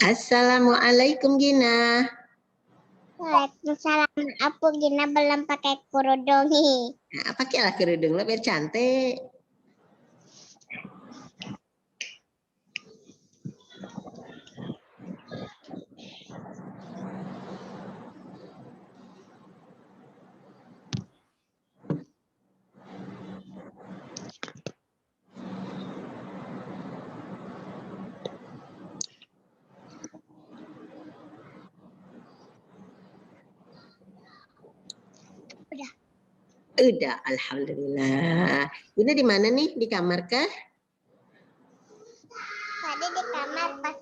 Assalamualaikum Gina. Waalaikumsalam. Aku Gina belum pakai kerudung nih. Nah, pakailah kerudung lo biar cantik. Udah, alhamdulillah. Gina di mana nih? Di kamar kah? Tadi di kamar pas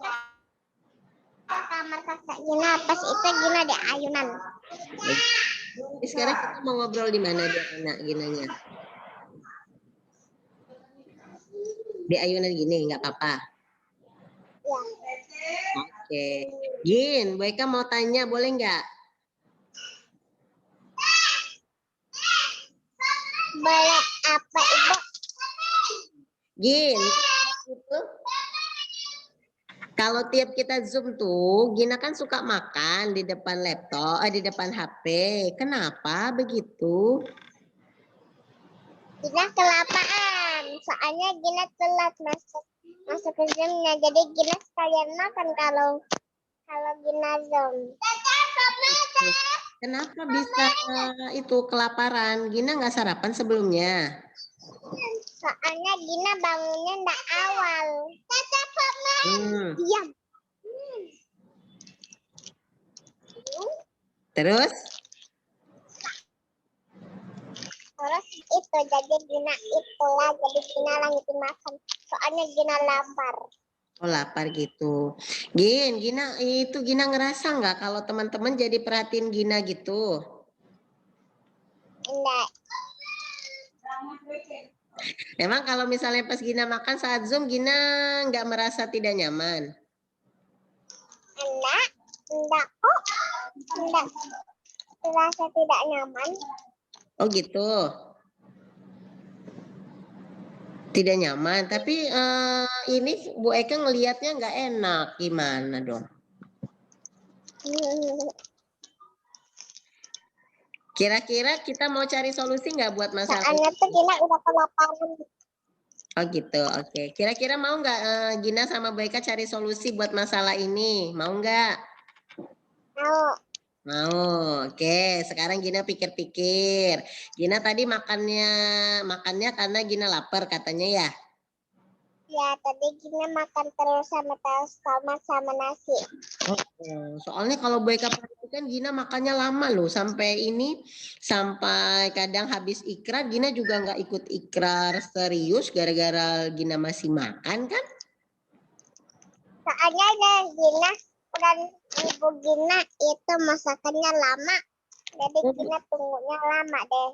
kamar kakak Gina, pas itu Gina di ayunan. Jadi sekarang kita mau ngobrol di mana biar enak Ginanya? Di ayunan gini, nggak apa-apa. Ya. Oke. Gin, Bu Eka mau tanya, boleh nggak? Boleh apa Ibu? Gin, itu kalau tiap kita Zoom tuh, Gina kan suka makan di depan laptop, di depan HP. Kenapa begitu? Gina kelapaan. Soalnya Gina telat masuk ke Zoom-nya. Jadi Gina sekalian makan kalau Gina Zoom. Kenapa bisa itu kelaparan? Gina nggak sarapan sebelumnya? Soalnya Gina bangunnya ndak awal. Diam. Terus? Terus itu jadi Gina itulah jadi Gina lanjutin makan. Soalnya Gina lapar. Oh lapar gitu. Gina itu Gina ngerasa nggak kalau teman-teman jadi perhatiin Gina gitu? Enggak. Memang kalau misalnya pas Gina makan saat Zoom, Gina nggak merasa tidak nyaman? Enggak kok. Enggak. Terasa tidak nyaman. Oh gitu. Tidak nyaman, tapi ini Bu Eka ngelihatnya nggak enak, gimana dong? Kira-kira kita mau cari solusi nggak buat masalah Soalnya tuh Gina udah kelaparan. Oh gitu, oke. Kira-kira mau nggak Gina sama Bu Eka cari solusi buat masalah ini? Mau nggak? Mau. Mau, oke. Sekarang Gina pikir-pikir. Gina tadi makannya karena Gina lapar katanya ya? Ya tadi Gina makan terus sama tomat sama nasi. Soalnya kalau Bu Eka perhatikan Gina makannya lama loh. Sampai kadang habis ikrar Gina juga nggak ikut ikrar serius gara-gara Gina masih makan kan? Soalnya Gina dan Ibu Gina itu masakannya lama. Jadi Gina tunggunya lama deh.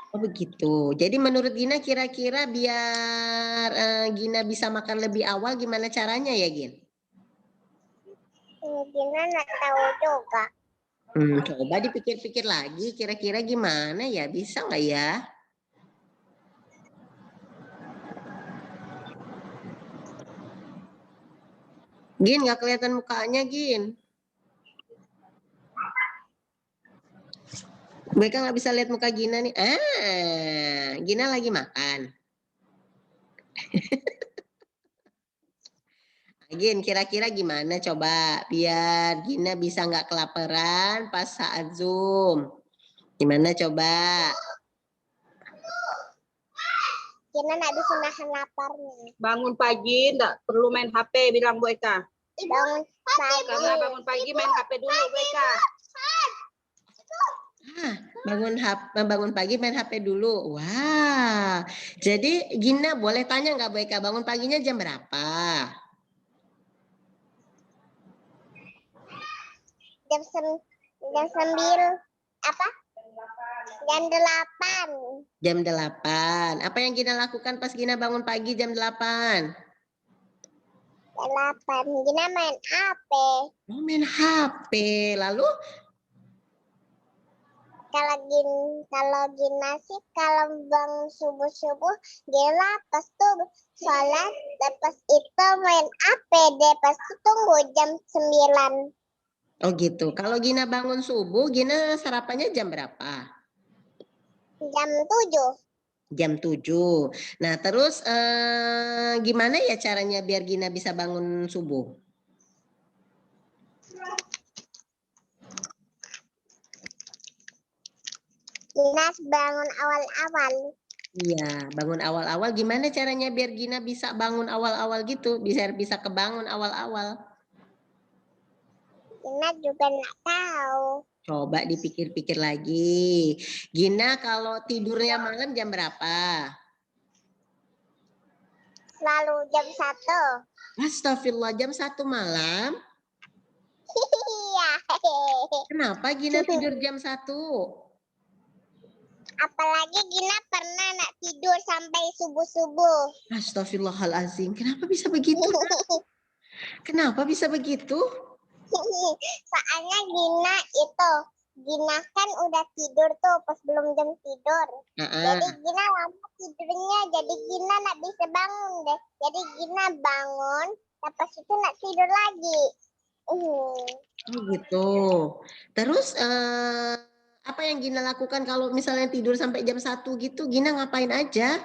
Oh begitu. Jadi menurut Gina kira-kira biar Gina bisa makan lebih awal gimana caranya ya Gin? Gina nggak tahu juga. Coba dipikir-pikir lagi kira-kira gimana ya, bisa nggak ya? Gin nggak kelihatan mukanya Gin. Mereka nggak bisa lihat muka Gina nih. Gina lagi makan. Gin, kira-kira gimana coba biar Gina bisa nggak kelaparan pas saat Zoom? Gimana coba? Gina nggak bisa nahan laparnya. Bangun pagi nggak perlu main HP, bilang Bu Eka. Bangun pagi. Karena bangun pagi main HP dulu Bu Eka. Bangun pagi main HP dulu. Wah, jadi Gina boleh tanya nggak Bu Eka bangun paginya jam berapa? Jam 9 apa? Jam 8. Jam 8. Apa yang Gina lakukan pas Gina bangun pagi jam 8? Jam 8. Gina main HP. Oh, main HP. Lalu Kalau Gina sih kalau bangun subuh Gina pas tuh sholat, pas itu main HP deh, pas itu tunggu jam 9. Oh gitu. Kalau Gina bangun subuh, Gina sarapannya jam berapa? Jam 7. Jam 7. Nah, terus gimana ya caranya biar Gina bisa bangun subuh? Gina bangun awal-awal. Iya, bangun awal-awal. Gimana caranya biar Gina bisa bangun awal-awal gitu? Bisa kebangun awal-awal. Gina juga nggak tahu. Coba dipikir-pikir lagi. Gina kalau tidurnya malam jam berapa? Selalu jam 1. Astagfirullah, jam 1 malam. Iya. Kenapa Gina tidur jam 1? Apalagi Gina pernah nak tidur sampai subuh-subuh. Astagfirullahalazim. Kenapa bisa begitu? Kenapa bisa begitu? Soalnya Gina kan udah tidur tuh pas belum jam tidur. Jadi Gina lama tidurnya, jadi Gina nak bisa bangun deh. Jadi Gina bangun, pas itu nak tidur lagi. Oh gitu. Terus apa yang Gina lakukan kalau misalnya tidur sampai jam 1 gitu? Gina ngapain aja?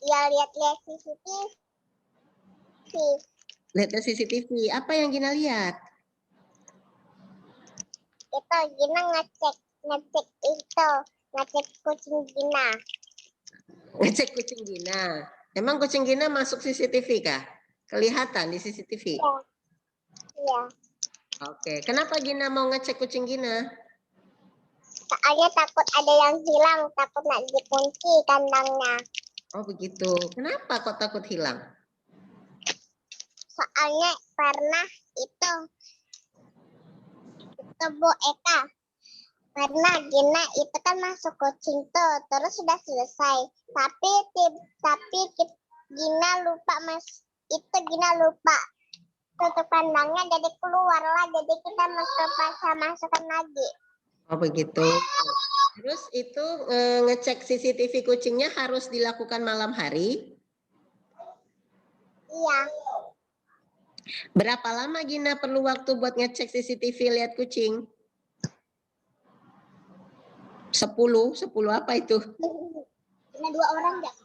Ya lihat-lihat CCTV. Lihat CCTV. Apa yang Gina lihat? Itu Gina ngecek kucing Gina. Ngecek kucing Gina. Emang kucing Gina masuk CCTV kah? Kelihatan di CCTV? Iya. Oke. Kenapa Gina mau ngecek kucing Gina? Soalnya takut ada yang hilang, takut nak dikunci kandangnya. Oh begitu. Kenapa kok takut hilang? Soalnya pernah itu Bu Eka. Pernah Gina itu kan masuk kucing tuh, terus sudah selesai. Tapi Gina lupa Gina lupa tutup kandangnya, jadi keluarlah, jadi kita masukkan lagi. Oh begitu. Terus itu ngecek CCTV kucingnya harus dilakukan malam hari? Iya. Berapa lama Gina perlu waktu buat ngecek CCTV lihat kucing? 10 apa itu? Ada 2 orang enggak?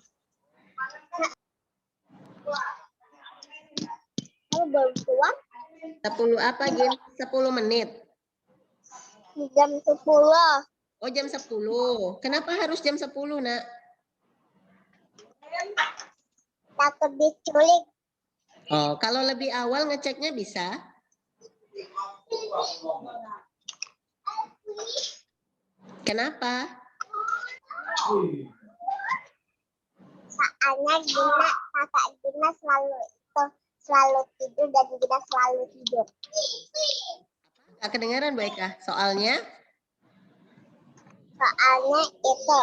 Kamu baru keluar? 10 apa Gina? 10 menit? Jam 10. Oh jam 10. Kenapa harus jam 10 nak? Takut diculik. Oh kalau lebih awal ngeceknya bisa? Kenapa? Soalnya kakak Gina selalu tidur dan Gina selalu tidur. Gak kedengaran Bu Eka? Soalnya itu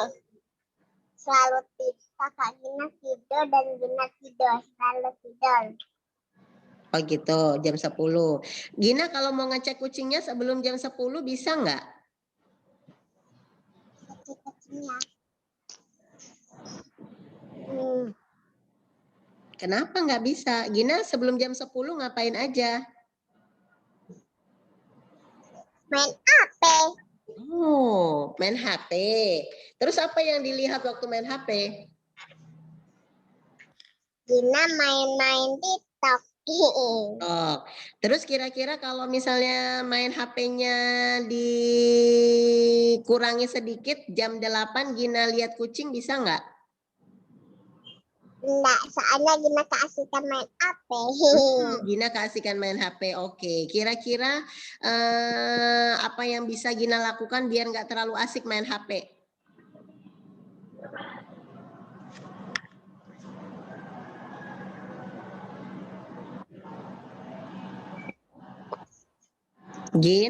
selalu tidur, kakak Gina tidur dan Gina tidur, selalu tidur. oh gitu, jam 10. Gina kalau mau ngecek kucingnya sebelum jam 10 bisa nggak? Kucingnya. Kenapa nggak bisa? Gina sebelum jam 10 ngapain aja? Main HP. Oh, main HP. Terus apa yang dilihat waktu main HP? Gina main-main TikTok. Oh, terus kira-kira kalau misalnya main HP-nya dikurangi sedikit, jam 8 Gina lihat kucing bisa nggak? Enggak, soalnya Gina keasikan main HP. Gina keasikan main HP, oke. Kira-kira apa yang bisa Gina lakukan biar nggak terlalu asik main HP? Gin?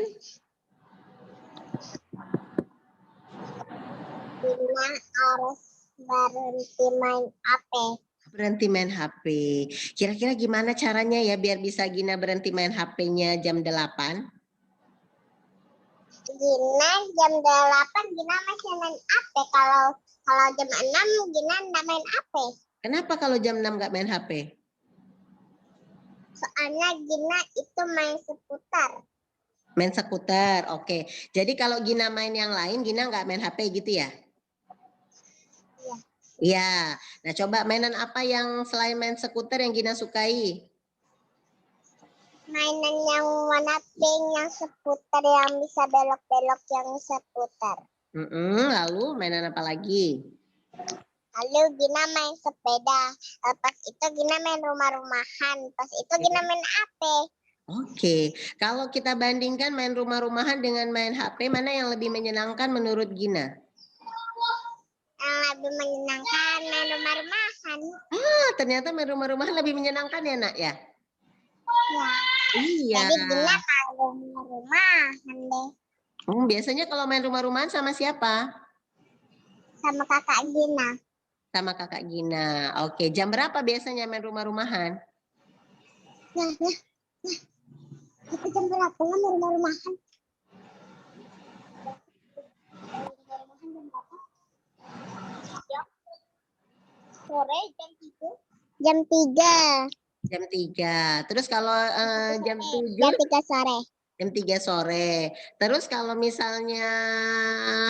Gina harus berhenti main HP. Berhenti main HP. Kira-kira gimana caranya ya biar bisa Gina berhenti main HP-nya jam 8? Gina jam 8 Gina masih main HP. Kalau jam 6 Gina nggak main HP. Kenapa kalau jam 6 nggak main HP? Soalnya Gina itu main seputar. Main seputar, oke. Jadi kalau Gina main yang lain, Gina nggak main HP gitu ya? Iya. Iya. Nah coba mainan apa yang selain main skuter yang Gina sukai? Mainan yang warna pink, yang seputar, yang bisa belok-belok, yang seputar. Lalu mainan apa lagi? Lalu Gina main sepeda. Pas itu Gina main rumah-rumahan. Pas itu Gina main HP. Oke. Kalau kita bandingkan main rumah-rumahan dengan main HP, mana yang lebih menyenangkan menurut Gina? Yang lebih menyenangkan main rumah-rumahan. Ternyata main rumah-rumahan lebih menyenangkan ya, Nak ya? Ya. Iya. Jadi Gina kalau rumah-rumahan deh. Biasanya kalau main rumah-rumahan sama siapa? Sama kakak Gina. Sama kakak Gina. Oke, jam berapa biasanya main rumah-rumahan? Kita jam berapa main rumah-rumahan? Sore jam 3. Jam 3. Jam 3. Terus kalau jam 7? Jam 3 sore. Jam 3 sore. Terus kalau misalnya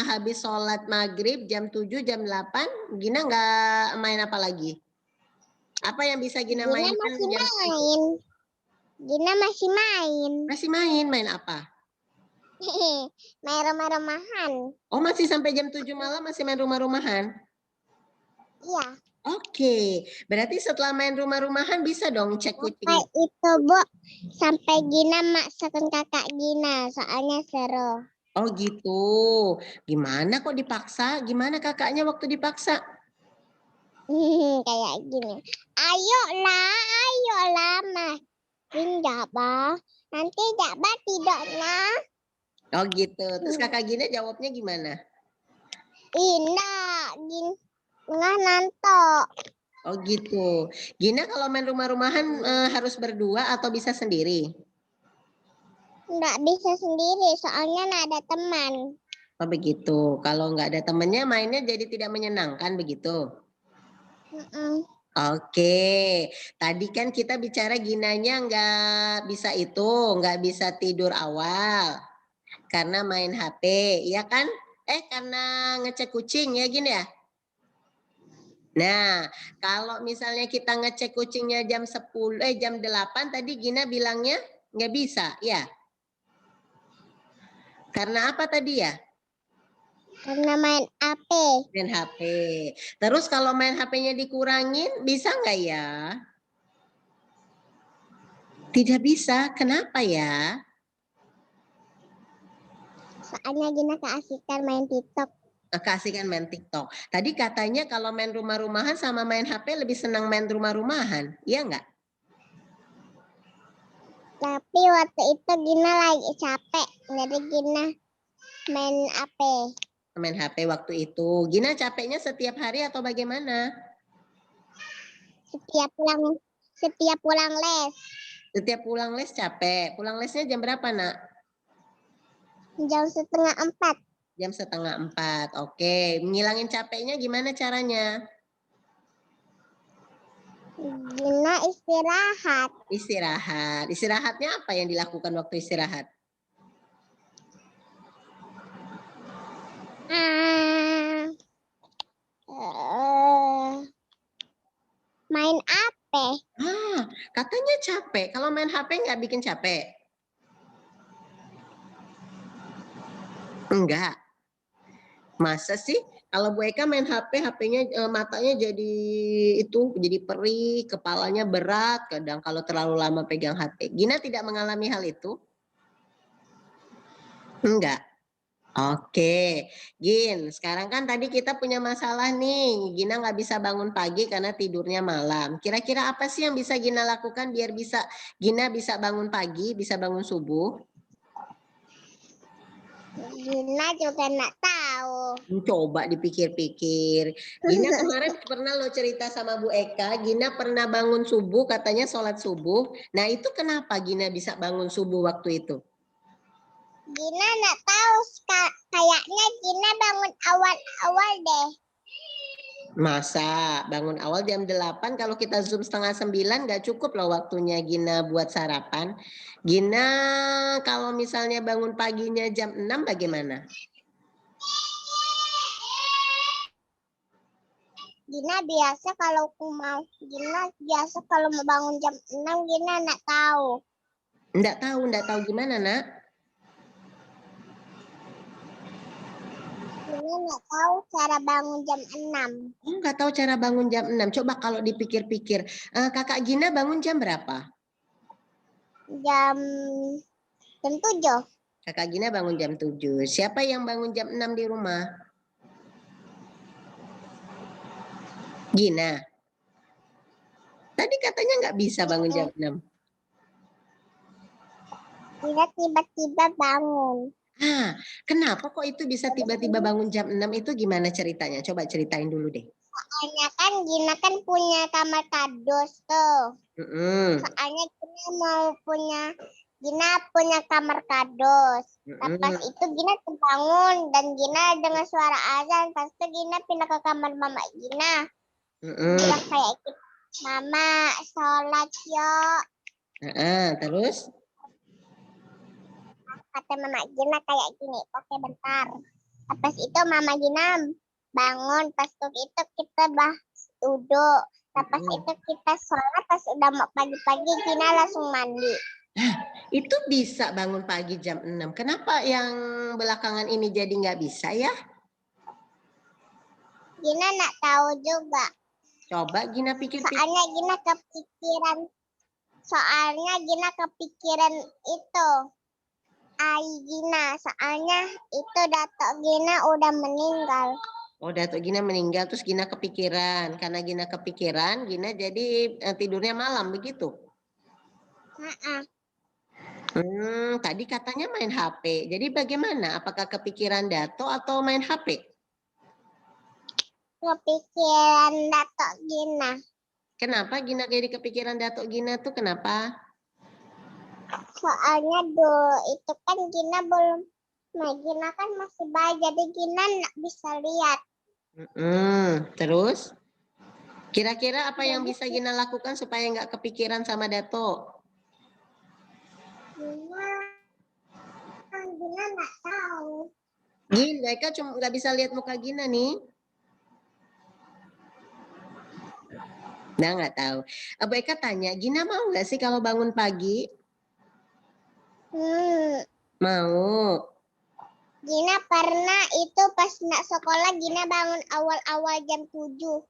habis sholat maghrib jam 7, jam 8, Gina nggak main apa lagi? Apa yang bisa Gina mainkan? Masih main. Gina masih main. Masih main apa? Main rumah-rumahan. Oh masih sampai jam 7 malam masih main rumah-rumahan? Iya. Oke, berarti setelah main rumah-rumahan bisa dong cek kucing. Sampai itu Bu, sampai Gina masakin kakak Gina, soalnya seru. Oh gitu, gimana kok dipaksa? Gimana kakaknya waktu dipaksa? Kayak gini, ayolah makin Jabah, nanti Jabah tidaknya. Oh gitu, terus kakak Gina jawabnya gimana? Nggak nanto. Oh gitu. Gina kalau main rumah-rumahan harus berdua atau bisa sendiri? Nggak bisa sendiri, soalnya nggak ada teman. Oh begitu. Kalau nggak ada temennya mainnya jadi tidak menyenangkan begitu? Oke. Tadi kan kita bicara Ginanya nggak bisa nggak bisa tidur awal karena main HP, iya kan? Karena ngecek kucing ya gini ya? Nah, kalau misalnya kita ngecek kucingnya jam 10, jam 8 tadi Gina bilangnya nggak bisa, ya? Karena apa tadi ya? Karena main HP. Main HP. Terus kalau main HP-nya dikurangin, bisa nggak ya? Tidak bisa, kenapa ya? Soalnya Gina keasikan main TikTok. Keasikan main TikTok. Tadi katanya kalau main rumah-rumahan sama main HP lebih senang main rumah-rumahan, iya nggak? Tapi waktu itu Gina lagi capek, jadi Gina main HP. Main HP waktu itu. Gina capeknya setiap hari atau bagaimana? Setiap pulang les. Setiap pulang les capek. Pulang lesnya jam berapa, Nak? Jam 3:30. Jam 3:30. Oke. Ngilangin capeknya gimana caranya? Gina istirahat. Istirahat. Istirahatnya apa yang dilakukan waktu istirahat? Main HP. Katanya capek. Kalau main HP nggak bikin capek? Enggak. Masa sih? Kalau Bu Eka main HP, HP-nya matanya jadi perih, kepalanya berat kadang kalau terlalu lama pegang HP. Gina tidak mengalami hal itu? Enggak. Oke, Gin, sekarang kan tadi kita punya masalah nih, Gina nggak bisa bangun pagi karena tidurnya malam. Kira-kira apa sih yang bisa Gina lakukan biar Gina bisa bangun pagi, bisa bangun subuh? Gina juga nggak tahu. Coba dipikir-pikir. Gina kemarin pernah lo cerita sama Bu Eka, Gina pernah bangun subuh, katanya sholat subuh. Nah itu kenapa Gina bisa bangun subuh waktu itu? Gina nggak tahu. Kayaknya Gina bangun awal-awal deh. Masa bangun awal jam 8, kalau kita zoom setengah 9 nggak cukup loh waktunya Gina buat sarapan. Gina kalau misalnya bangun paginya jam 6 bagaimana? Gina biasa kalau mau bangun jam 6 Gina nggak tahu. Nggak tahu gimana, Nak? Gina nggak tahu cara bangun jam 6. Oh, nggak tahu cara bangun jam 6. Coba kalau dipikir-pikir, Kakak Gina bangun jam berapa? Jam 7. Kakak Gina bangun jam 7. Siapa yang bangun jam 6 di rumah? Gina. Tadi katanya nggak bisa bangun jam 6. Gina tiba-tiba bangun. Kenapa kok itu bisa tiba-tiba bangun jam 6 itu gimana ceritanya? Coba ceritain dulu deh. Soalnya kan Gina kan punya kamar kados tuh. Mm-mm. Soalnya Gina punya kamar kados. Pas itu Gina terbangun dan Gina dengar suara azan. Pas itu Gina pindah ke kamar mama Gina. Bilang kayak itu, Mama sholat yuk. Terus? Kata mama Gina kayak gini, oke bentar. Pas itu mama Gina bangun, pas itu kita duduk. Pas itu kita sholat, pas udah mau pagi-pagi Gina langsung mandi. Itu bisa bangun pagi jam 6. Kenapa yang belakangan ini jadi nggak bisa ya? Gina nggak tahu juga. Coba Gina pikir-pikir. Soalnya Gina kepikiran itu. Gina, soalnya itu datuk Gina udah meninggal. Oh, datuk Gina meninggal, terus Gina kepikiran. Karena Gina kepikiran, Gina jadi tidurnya malam, begitu? Tadi katanya main HP. Jadi bagaimana? Apakah kepikiran datuk atau main HP? Kepikiran datuk Gina. Kenapa Gina jadi kepikiran datuk Gina tuh kenapa? Soalnya dulu itu kan Gina belum, Gina kan masih bayi, jadi Gina nggak bisa lihat. Terus? Kira-kira apa yang bisa Gina lakukan supaya nggak kepikiran sama datuk? Gina nggak tahu. Gin, mereka cuma nggak bisa lihat muka Gina nih. Nah, nggak tahu. Abu Eka tanya, Gina mau nggak sih kalau bangun pagi? Mau. Gina pernah itu pas nak sekolah Gina bangun awal-awal jam 7.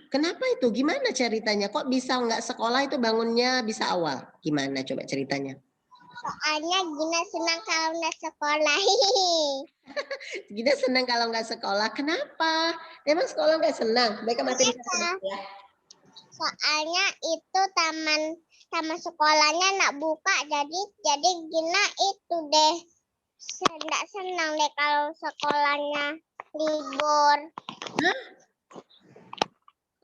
Kenapa itu? Gimana ceritanya? Kok bisa nggak sekolah itu bangunnya bisa awal? Gimana coba ceritanya? Soalnya Gina senang kalau nggak sekolah. Gina senang kalau nggak sekolah. Kenapa? Emang sekolah nggak senang? Mereka mati ya? Soalnya itu taman sekolahnya nak buka, jadi Gina itu deh nggak senang deh kalau sekolahnya libur.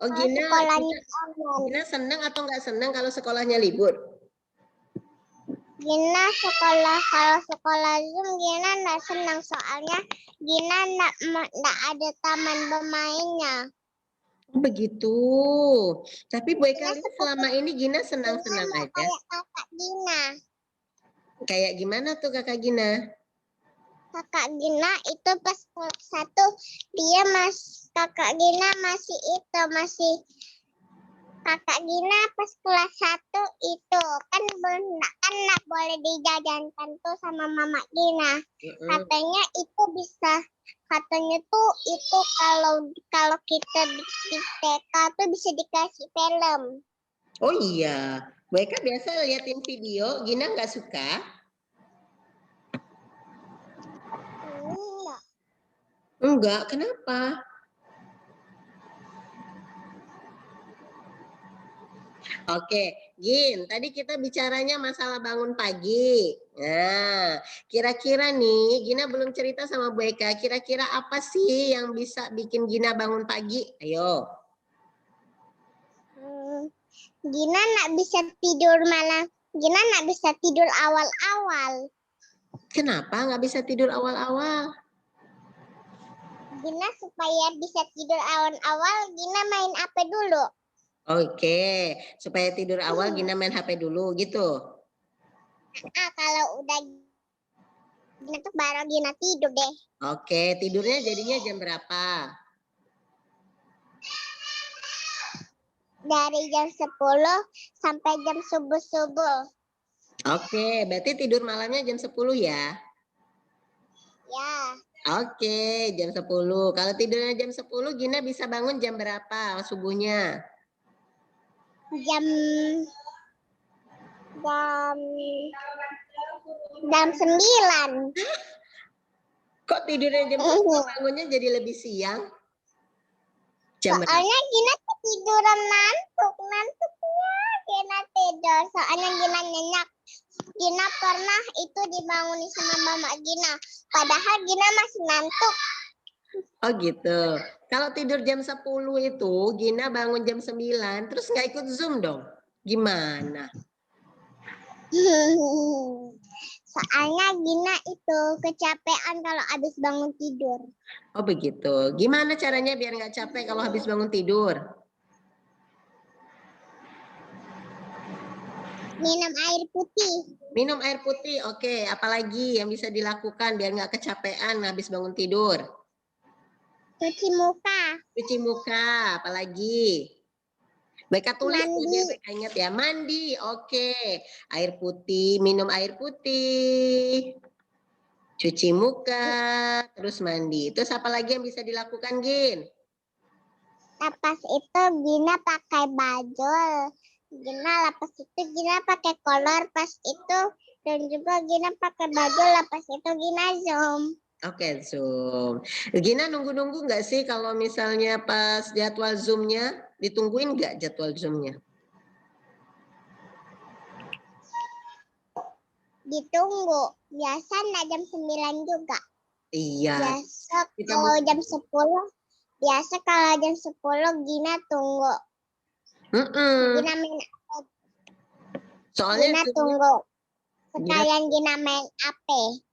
Oh, Gina senang atau nggak senang kalau sekolahnya libur? Gina kalau sekolah Zoom Gina nggak senang, soalnya Gina nggak ada taman bermainnya. Begitu. Tapi Bu Eka selama ini Gina senang-senang aja. Kayak kakak Gina. Kayak gimana tuh kakak Gina? Kakak Gina itu pas kelas 1 kakak Gina kakak Gina pas kelas 1 itu kan nggak boleh dijajankan tuh sama mama Gina. Katanya tuh itu kalau kita di TK tuh bisa dikasih film. Oh iya, mereka biasa liatin video, Gina nggak suka? Enggak, kenapa? Oke, Gin, tadi kita bicaranya masalah bangun pagi. Nah, kira-kira nih, Gina belum cerita sama Bu Eka, kira-kira apa sih yang bisa bikin Gina bangun pagi? Ayo. Gina nggak bisa tidur malam. Gina nggak bisa tidur awal-awal. Kenapa nggak bisa tidur awal-awal? Gina supaya bisa tidur awal-awal, Gina main HP dulu. Oke, supaya tidur awal Gina main HP dulu gitu. Kalau udah Gina tuh baru Gina tidur deh. Oke, tidurnya jadinya jam berapa? Dari jam 10 sampai jam subuh-subuh. Oke, berarti tidur malamnya jam 10 ya? Ya, Oke, jam 10. Kalau tidurnya jam 10, Gina bisa bangun jam berapa subuhnya? jam jam 9. Kok tidurnya jam 10 bangunnya jadi lebih siang? Jam berapa? Soalnya Gina tiduran ngantuknya Gina tidur. Soalnya Gina nyenyak. Gina pernah itu dibangunin sama mama Gina. Padahal Gina masih ngantuk. Oh gitu. Kalau tidur jam 10 itu, Gina bangun jam 9, terus nggak ikut Zoom dong? Gimana? Soalnya Gina itu kecapean kalau habis bangun tidur. Oh begitu. Gimana caranya biar nggak capek kalau habis bangun tidur? Minum air putih. Minum air putih, oke. Apalagi yang bisa dilakukan biar nggak kecapean habis bangun tidur? Cuci muka. Cuci muka, apalagi? Mereka tulis ya, Mandi. biar mereka ingat ya. Mandi, oke. Air putih, minum air putih. Cuci muka, terus mandi. Terus apa lagi yang bisa dilakukan, Gin? Lepas itu Gina pakai baju. Gina lepas itu Gina pakai kolor pas itu. Dan juga Gina pakai baju lepas itu Gina zoom. Oke, Zoom. Gina nunggu-nunggu nggak sih kalau misalnya pas jadwal Zoom-nya? Ditungguin nggak jadwal Zoom-nya? Ditunggu. Biasa enggak jam 9 juga. Iya. Biasa kalau jam 10. Biasa kalau jam 10 Gina tunggu. Gina main Soalnya Gina tunggu. Sekalian Gina main HP.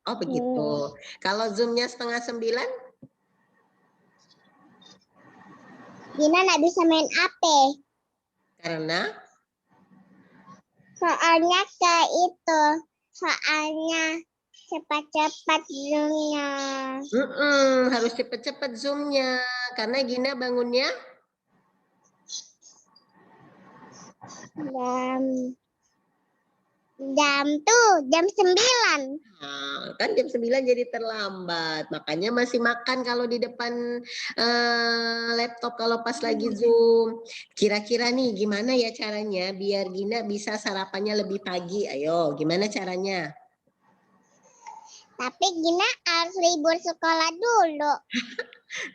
Oh begitu. Kalau Zoom-nya 8:30? Gina nggak bisa main HP. Karena? Soalnya Soalnya cepat-cepat Zoom-nya. Harus cepet-cepet Zoom-nya. Karena Gina bangunnya? Jam 9. Nah, kan jam 9 jadi terlambat. Makanya masih makan kalau di depan laptop kalau pas lagi Zoom. Kira-kira nih gimana ya caranya biar Gina bisa sarapannya lebih pagi? Ayo, gimana caranya? Tapi Gina harus libur sekolah dulu.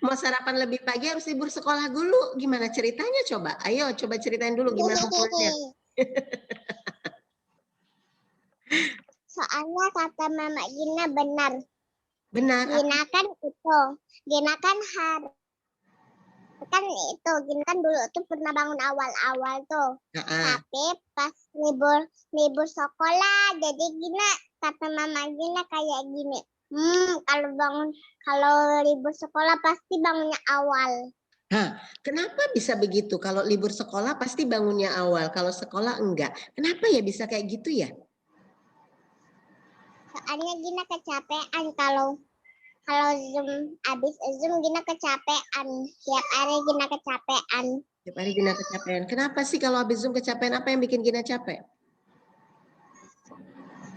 Mau sarapan lebih pagi harus libur sekolah dulu. Gimana ceritanya coba? Ayo coba ceritain dulu gimana hubungannya. Soalnya kata Mama Gina benar. Benar. Gina kan Gina kan Gina kan dulu tuh pernah bangun awal-awal tuh. Tapi pas libur sekolah, jadi Gina kata Mama Gina kayak gini. Kalau libur sekolah pasti bangunnya awal. Kenapa bisa begitu? Kalau libur sekolah pasti bangunnya awal, kalau sekolah enggak. Kenapa ya bisa kayak gitu ya? Soalnya Gina kecapean kalau habis Zoom Gina kecapean. Tiap hari Gina kecapean. Tiap hari Gina kecapean. Kenapa sih kalau habis Zoom kecapean? Apa yang bikin Gina capek?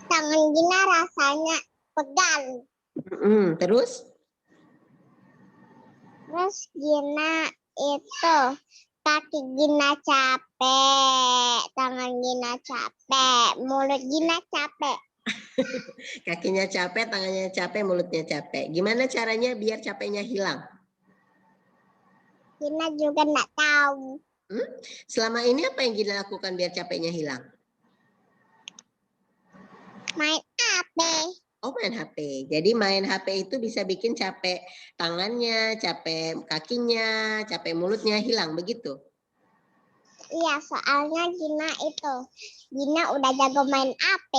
Tangan Gina rasanya pegal. Terus? Terus Gina itu kaki Gina capek, tangan Gina capek, mulut Gina capek. Kakinya capek, tangannya capek, mulutnya capek. Gimana caranya biar capeknya hilang? Gina juga nggak tahu. Selama ini apa yang Gina lakukan biar capeknya hilang? Main HP. Oh, main HP. Jadi main HP itu bisa bikin capek tangannya, capek kakinya, capek mulutnya hilang, begitu? Iya, soalnya Gina udah jago main HP.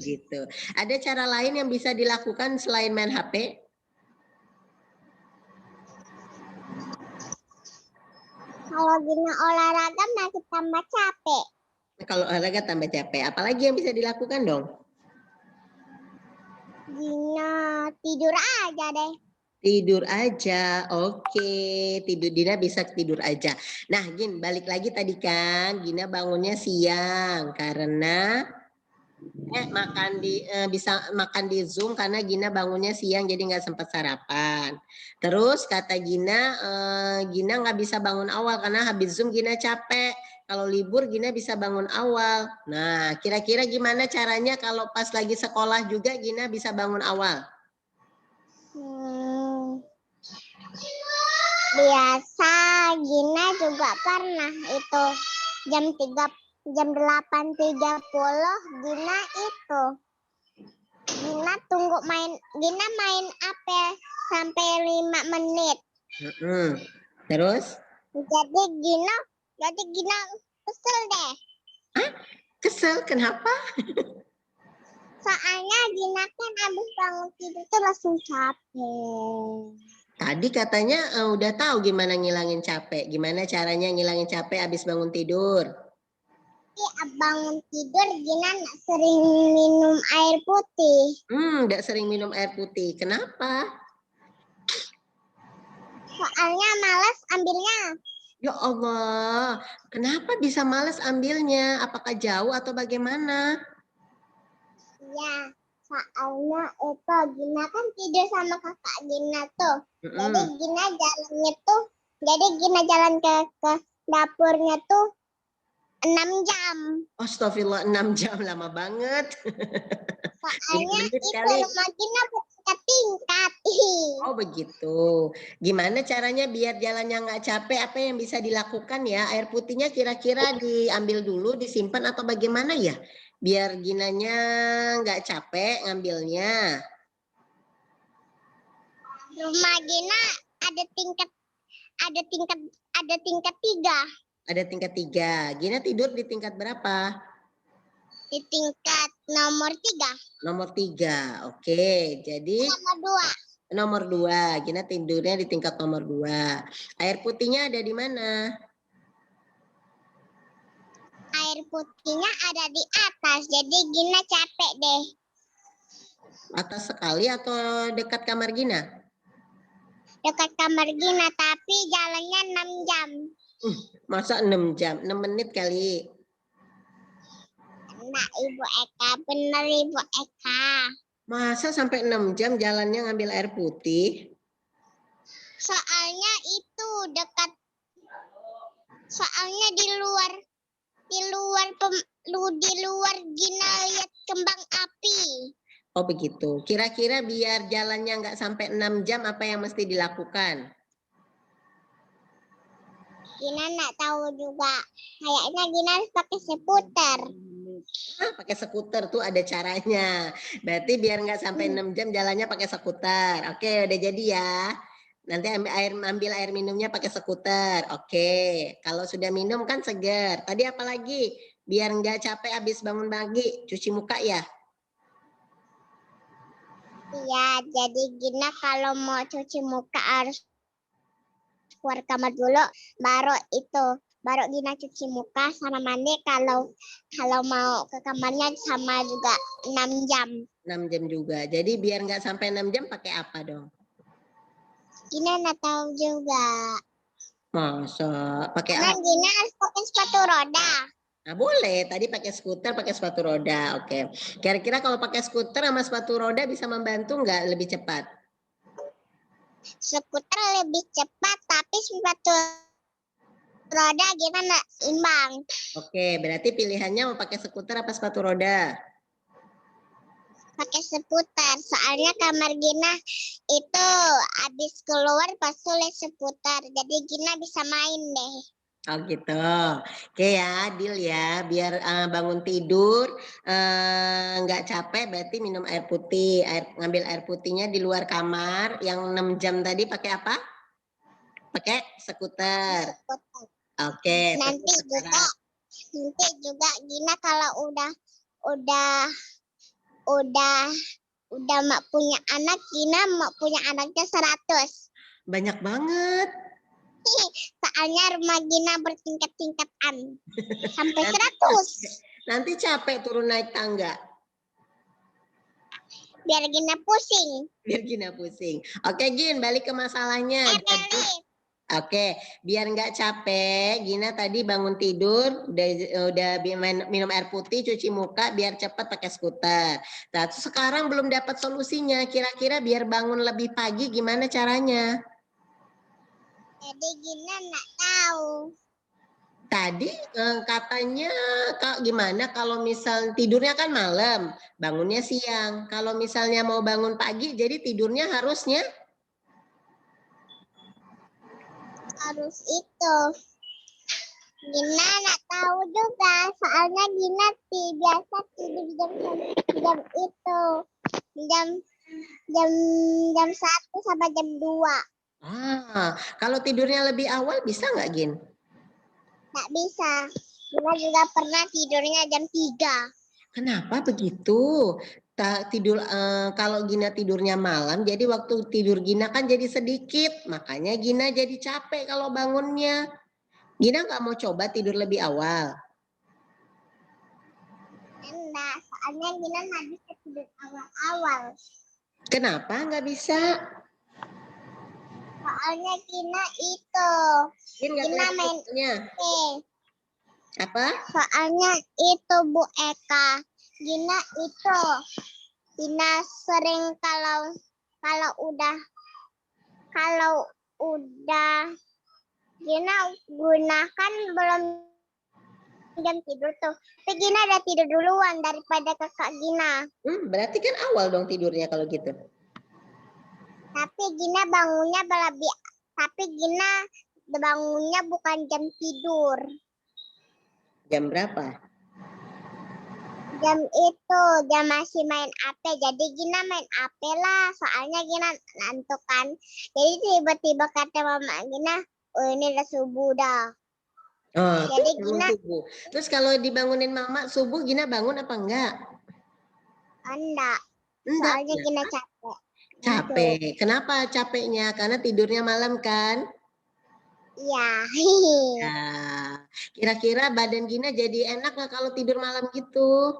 Gitu. Ada cara lain yang bisa dilakukan selain main HP? Kalau Gina olahraga masih tambah capek. Kalau olahraga tambah capek, apalagi yang bisa dilakukan dong? Gina tidur aja deh. Tidur aja, oke. Tidur Dina bisa tidur aja. Nah, Gin, balik lagi tadi kan, Gina bangunnya siang karena bisa makan di Zoom karena Gina bangunnya siang jadi nggak sempat sarapan. Terus kata Gina, Gina nggak bisa bangun awal karena habis Zoom Gina capek. Kalau libur Gina bisa bangun awal. Nah, kira-kira gimana caranya kalau pas lagi sekolah juga Gina bisa bangun awal? Biasa Gina juga pernah itu jam 8.30 Gina main apa sampai 5 menit. Terus? Jadi Gina kesel deh. Kesel kenapa? Soalnya Gina kan habis bangun tidur tuh langsung capek. Tadi katanya udah tahu gimana ngilangin capek. Gimana caranya ngilangin capek habis bangun tidur? Bangun tidur Gina nggak sering minum air putih. Nggak sering minum air putih. Kenapa? Soalnya malas ambilnya. Ya Allah, kenapa bisa malas ambilnya? Apakah jauh atau bagaimana? Iya, soalnya itu Gina kan tidur sama kakak Gina tuh. Jadi Gina jalan ke dapurnya tuh 6 jam. Astagfirullah, 6 jam lama banget. Soalnya menit itu kali. rumah Gina bertingkat-tingkat. Oh begitu. Gimana caranya biar jalannya nggak capek? Apa yang bisa dilakukan ya? Air putihnya kira-kira diambil dulu, disimpan atau bagaimana ya? Biar Ginanya nggak capek ngambilnya. Rumah Gina ada tingkat 3. Ada tingkat 3. Gina tidur di tingkat berapa? Di tingkat nomor 3. Nomor 3. Oke, jadi nomor 2. Gina tidurnya di tingkat nomor 2. Air putihnya ada di mana? Air putihnya ada di atas, jadi Gina capek deh. Atas sekali atau dekat kamar Gina? Dekat kamar Gina, tapi jalannya 6 jam. Masa 6 jam? 6 menit kali. Nah, Ibu Eka, benar Ibu Eka. Masa sampai 6 jam jalannya ngambil air putih? Soalnya itu dekat. Soalnya di luar Gina lihat kembang api. Oh begitu. Kira-kira biar jalannya nggak sampai 6 jam apa yang mesti dilakukan? Gina nggak tahu juga. Kayaknya Gina harus pakai skuter. Pakai skuter tuh ada caranya. Berarti biar nggak sampai 6 jam jalannya pakai skuter. Oke, udah jadi ya. Nanti ambil air minumnya pakai skuter. Oke, kalau sudah minum kan segar. Tadi apa lagi? Biar nggak capek habis bangun pagi, cuci muka ya? Iya, jadi Gina kalau mau cuci muka harus keluar kamar dulu, baru Gina cuci muka sama mandi. Kalau mau ke kamarnya sama juga 6 jam. 6 jam juga. Jadi biar nggak sampai 6 jam pakai apa dong? Gina nggak tahu juga. Masa pakai Karena apa? Gina harus pakai sepatu roda. Nah, boleh. Tadi pakai skuter, pakai sepatu roda. Oke. Kira-kira kalau pakai skuter sama sepatu roda bisa membantu nggak lebih cepat? Skuter lebih cepat, tapi sepatu roda Gina nggak imbang. Oke, berarti pilihannya mau pakai skuter apa sepatu roda? Pakai seputar, soalnya kamar Gina itu habis keluar pasti lihat seputar, jadi Gina bisa main deh. Oh gitu. Oke ya, deal ya. Biar bangun tidur nggak capek berarti minum air putih. Ngambil air putihnya di luar kamar. Yang 6 jam tadi pakai apa? Pakai skuter. Oke, Nanti terus juga, sekarang. nanti juga Gina kalau udah mak punya anak, Gina mak punya anaknya 100. Banyak banget. Soalnya rumah Gina bertingkat-tingkatan sampai Nanti 100. Nanti capek turun naik tangga. Biar Gina pusing. Biar Gina pusing. Oke, Gin, balik ke masalahnya. Jadi, oke, biar nggak capek, Gina tadi bangun tidur, udah minum air putih, cuci muka, biar cepat pakai skuter. Nah, sekarang belum dapat solusinya. Kira-kira biar bangun lebih pagi, gimana caranya? Jadi Gina nggak tahu. Tadi katanya Kak gimana kalau misal tidurnya kan malam, bangunnya siang. Kalau misalnya mau bangun pagi, jadi tidurnya harusnya Harus itu. Gina nggak tahu juga, soalnya Gina biasa tidur jam itu, jam jam 1 sampai jam 2. Kalau tidurnya lebih awal bisa nggak, Gin? Nggak bisa. Gina juga pernah tidurnya jam 3. Kenapa begitu? Kalau Gina tidurnya malam, jadi waktu tidur Gina kan jadi sedikit, makanya Gina jadi capek kalau bangunnya. Gina nggak mau coba tidur lebih awal? Enggak, soalnya Gina nggak bisa tidur awal-awal. Kenapa nggak bisa? Soalnya Gina itu, Gin nggak Gina main kelihatan. Apa? soalnya itu Bu Eka, Gina sering kalau udah Gina gunakan belum jam tidur tuh. Tapi Gina udah tidur duluan daripada kakak Gina. Berarti kan awal dong tidurnya kalau gitu. Tapi Gina bangunnya bukan jam tidur. Jam berapa? Jam masih main HP. Jadi Gina main HP lah. Soalnya Gina ngantuk kan. Jadi tiba-tiba kata mama Gina, oh ini udah subuh dah. Jadi Gina subuh. Terus kalau dibangunin mama subuh, Gina bangun apa enggak? enggak. Enggak. Soalnya Gina capek. Capek. Kenapa capeknya? Karena tidurnya malam kan? Iya. Nah, kira-kira badan Gina jadi enak nggak kalau tidur malam gitu?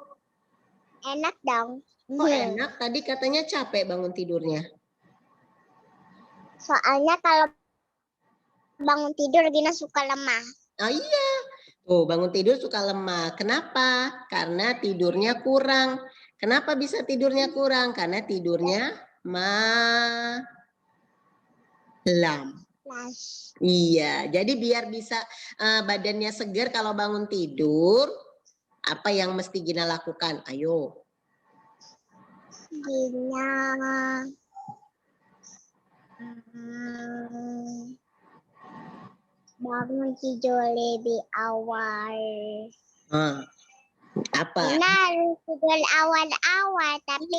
Enak dong. Oh enak, tadi katanya capek bangun tidurnya. Soalnya kalau bangun tidur Gina suka lemah. Oh iya, tuh bangun tidur suka lemah. Kenapa? Karena tidurnya kurang. Kenapa bisa tidurnya kurang? Karena tidurnya malam. Iya, jadi biar bisa badannya segar kalau bangun tidur, apa yang mesti Gina lakukan? Ayo. Gina bangun tidur lebih awal. Apa? Gina harus tidur awal-awal, tapi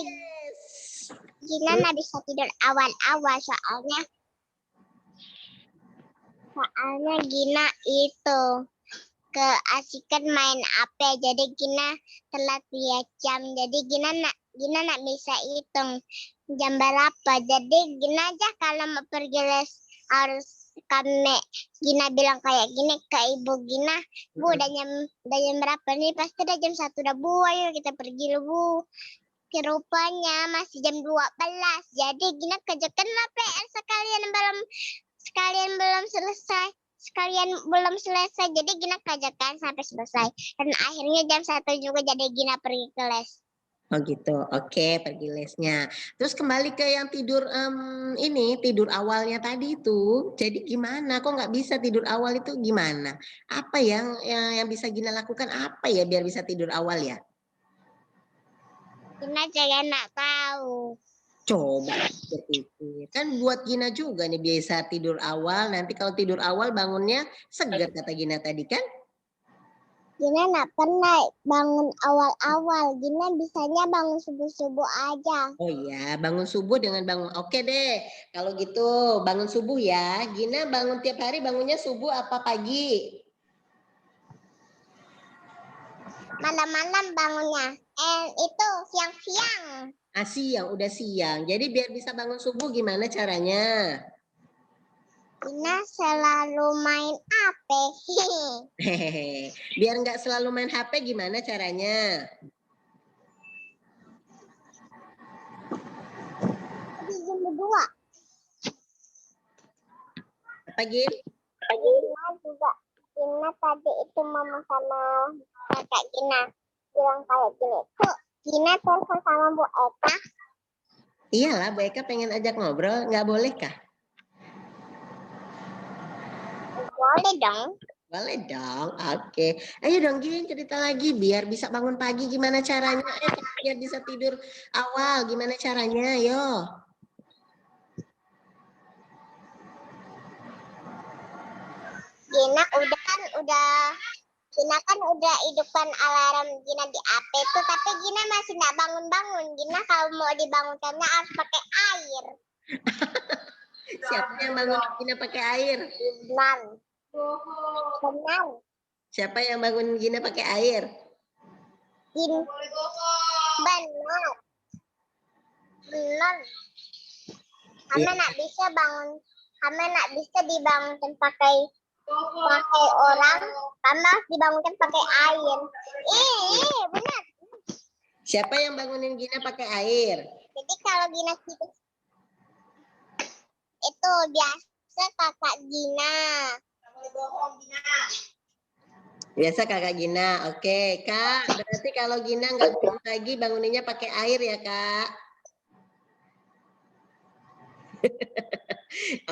Gina nggak bisa tidur awal-awal soalnya Gina itu keasikan main HP, jadi Gina telat 2 jam. Jadi Gina nak bisa hitung jam berapa. Jadi Gina aja kalau mau pergi les harus Gina bilang kayak gini ke ibu Gina, Bu udah jam berapa nih? Pasti udah jam 1 udah Bu, ayo kita pergi lu Bu. Rupanya masih jam 12. Jadi Gina kerjakan PR sekalian belum selesai. Jadi Gina kerjakan sampai selesai. Dan akhirnya jam 1 juga jadi Gina pergi ke les. Oh gitu, oke pergi lesnya. Terus kembali ke yang tidur tidur awalnya tadi itu. Jadi gimana? Kok nggak bisa tidur awal itu gimana? Apa yang bisa Gina lakukan? Apa ya biar bisa tidur awal ya? Gina jangan nggak tahu. Coba berpikir. Kan buat Gina juga nih biasa tidur awal. Nanti kalau tidur awal bangunnya segar kata Gina tadi kan? Gina nggak pernah bangun awal-awal. Gina bisanya bangun subuh-subuh aja. Oh iya, bangun subuh dengan bangun. Oke deh, kalau gitu bangun subuh ya. Gina bangun tiap hari bangunnya subuh apa pagi? Malam-malam bangunnya. Itu siang-siang. Siang, udah siang. Jadi biar bisa bangun subuh gimana caranya? Gina selalu main HP. Hehehe. Biar nggak selalu main HP gimana caranya? Di jam 2. Apa Gin? Gina juga. Gina tadi itu mama sama kakak Gina bilang kayak gini. Kok Gina telepon sama Bu Eka? Iyalah, Bu Eka pengen ajak ngobrol, nggak boleh kah? Boleh dong. Boleh dong, oke. Ayo dong Gin, cerita lagi biar bisa bangun pagi gimana caranya? Biar bisa tidur awal gimana caranya? Yo. Gina udah hidupkan alarm Gina di HP itu, tapi Gina masih nggak bangun-bangun. Gina kalau mau dibangunkannya harus pakai air. Siapa yang bangun Gina pakai air? Benar. Benar. Siapa yang bangun Gina pakai air? Benar. Benar. Kami nggak bisa bangun. Kami nggak bisa dibangunkan pakai orang. Kami harus dibangunkan pakai air. Benar. Siapa yang bangunin Gina pakai air? Jadi kalau Gina tidur itu biasa kakak Gina. Biasa kakak Gina, oke Kak. Berarti kalau Gina nggak bangun pagi banguninnya pakai air ya Kak.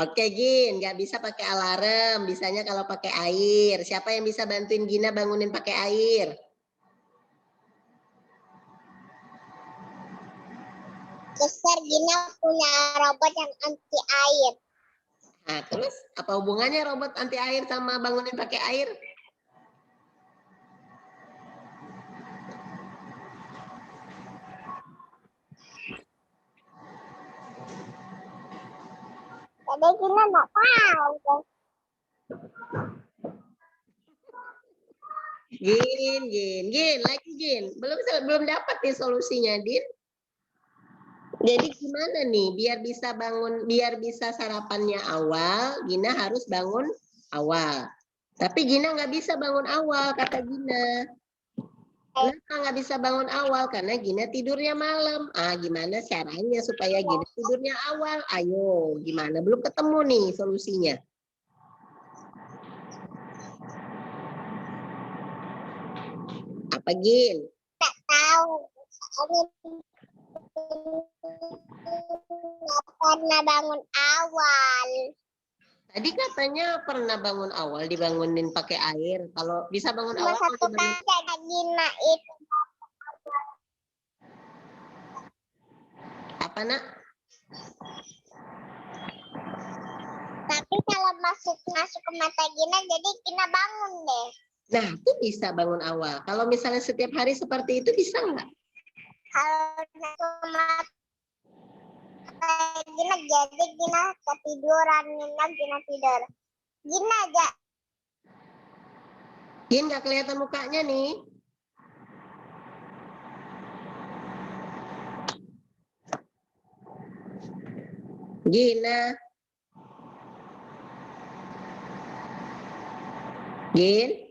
Oke Gin, nggak bisa pakai alarm, bisanya kalau pakai air. Siapa yang bisa bantuin Gina bangunin pakai air? Besar Gina punya robot yang anti air. Nah, terus apa hubungannya robot anti air sama bangunin pakai air? Jadi Gina nggak tahu. Gin, lagi Gin. Belum dapat nih solusinya, Din. Jadi gimana nih biar bisa sarapannya awal, Gina harus bangun awal. Tapi Gina nggak bisa bangun awal, kata Gina. Kenapa nggak bisa bangun awal? Karena Gina tidurnya malam. Gimana caranya supaya Gina tidurnya awal? Ayo, gimana? Belum ketemu nih solusinya. Apa Gin? Nggak tahu. Nggak pernah bangun awal. Tadi katanya pernah bangun awal dibangunin pakai air. Kalau bisa bangun Cuma awal satu kali ada Gina itu. apa nak? Tapi kalau masuk ke mata Gina, jadi Gina bangun deh. Nah, itu bisa bangun awal. Kalau misalnya setiap hari seperti itu bisa nggak? Kalau masuk ke mata Gina, jadi Gina ketiduran. Gina tidur. Gina aja. Gin nggak kelihatan mukanya nih. Gina. Gin.